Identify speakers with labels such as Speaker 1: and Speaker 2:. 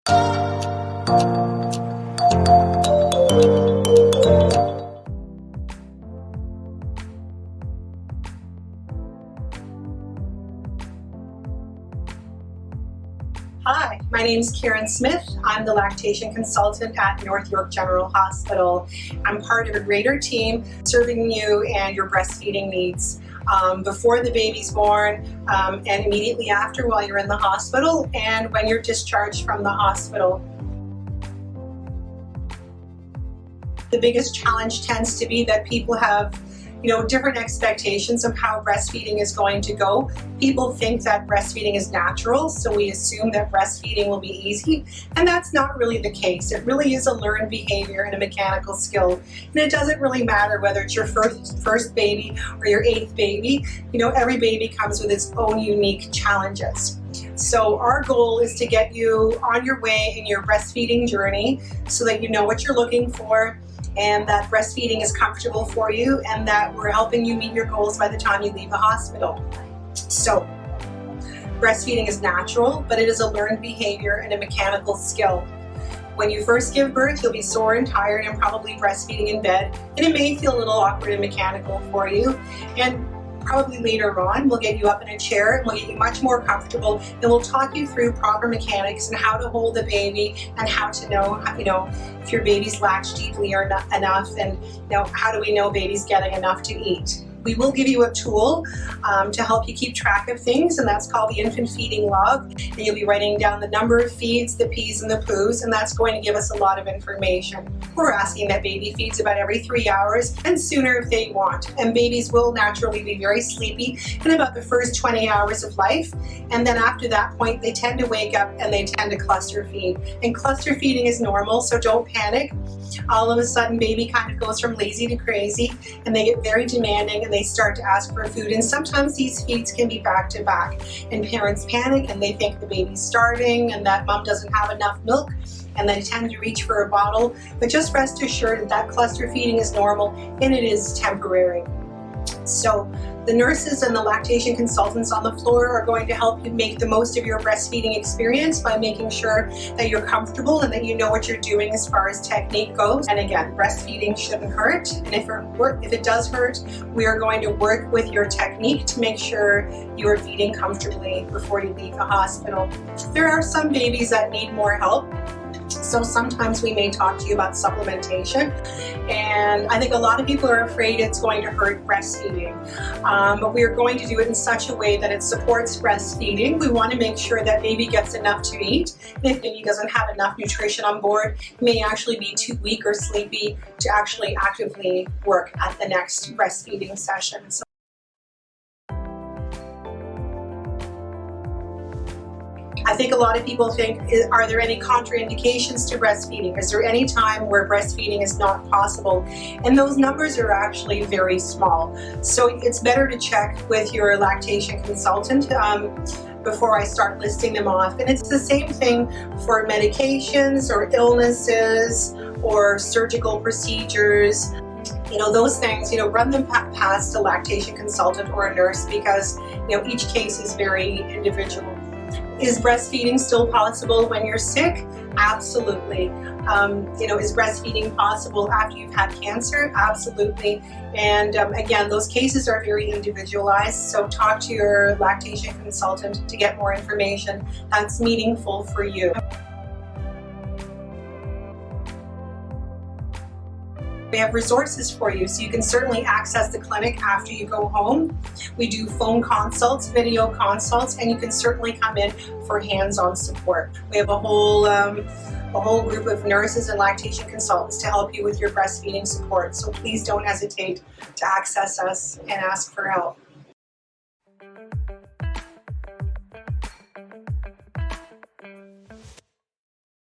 Speaker 1: Hi, my name is Karen Smith. I'm the lactation consultant at North York General Hospital. I'm part of a greater team serving you and your breastfeeding needs before the baby's born and immediately after while you're in the hospital and when you're discharged from the hospital. The biggest challenge tends to be that people have different expectations of how breastfeeding is going to go. People think that breastfeeding is natural, so we assume that breastfeeding will be easy, and that's not really the case. It really is a learned behavior and a mechanical skill, and it doesn't really matter whether it's your first baby or your 8th baby. Every baby comes with its own unique challenges. So our goal is to get you on your way in your breastfeeding journey so that you know what you're looking for, and that breastfeeding is comfortable for you, and that we're helping you meet your goals by the time you leave the hospital. So, breastfeeding is natural, but it is a learned behavior and a mechanical skill. When you first give birth, you'll be sore and tired and probably breastfeeding in bed, and it may feel a little awkward and mechanical for you. And probably later on, we'll get you up in a chair and we'll get you much more comfortable, and we'll talk you through proper mechanics and how to hold the baby and how to know, if your baby's latched deeply or not enough, and how do we know baby's getting enough to eat. We will give you a tool to help you keep track of things, and that's called the infant feeding log. And you'll be writing down the number of feeds, the P's and the poos, and that's going to give us a lot of information. We're asking that baby feeds about every 3 hours and sooner if they want. And babies will naturally be very sleepy in about the first 20 hours of life. And then after that point, they tend to wake up and they tend to cluster feed. And cluster feeding is normal, so don't panic. All of a sudden, baby kind of goes from lazy to crazy, and they get very demanding, and they start to ask for food. And sometimes these feeds can be back to back, and parents panic and they think the baby's starving and that mom doesn't have enough milk, and they tend to reach for a bottle. But just rest assured that cluster feeding is normal and it is temporary. So the nurses and the lactation consultants on the floor are going to help you make the most of your breastfeeding experience by making sure that you're comfortable and that you know what you're doing as far as technique goes. And again, breastfeeding shouldn't hurt. And if it does hurt, we are going to work with your technique to make sure you are feeding comfortably before you leave the hospital. There are some babies that need more help. So sometimes we may talk to you about supplementation, and I think a lot of people are afraid it's going to hurt breastfeeding, but we are going to do it in such a way that it supports breastfeeding. We want to make sure that baby gets enough to eat, and if baby doesn't have enough nutrition on board, it may actually be too weak or sleepy to actually actively work at the next breastfeeding session. So I think a lot of people think, are there any contraindications to breastfeeding? Is there any time where breastfeeding is not possible? And those numbers are actually very small. So it's better to check with your lactation consultant before I start listing them off. And it's the same thing for medications or illnesses or surgical procedures. Those things, run them past a lactation consultant or a nurse, because, each case is very individual. Is breastfeeding still possible when you're sick? Absolutely. Is breastfeeding possible after you've had cancer? Absolutely. And again, those cases are very individualized, so talk to your lactation consultant to get more information that's meaningful for you. We have resources for you, so you can certainly access the clinic after you go home. We do phone consults, video consults, and you can certainly come in for hands-on support. We have a whole group of nurses and lactation consultants to help you with your breastfeeding support, so please don't hesitate to access us and ask for help.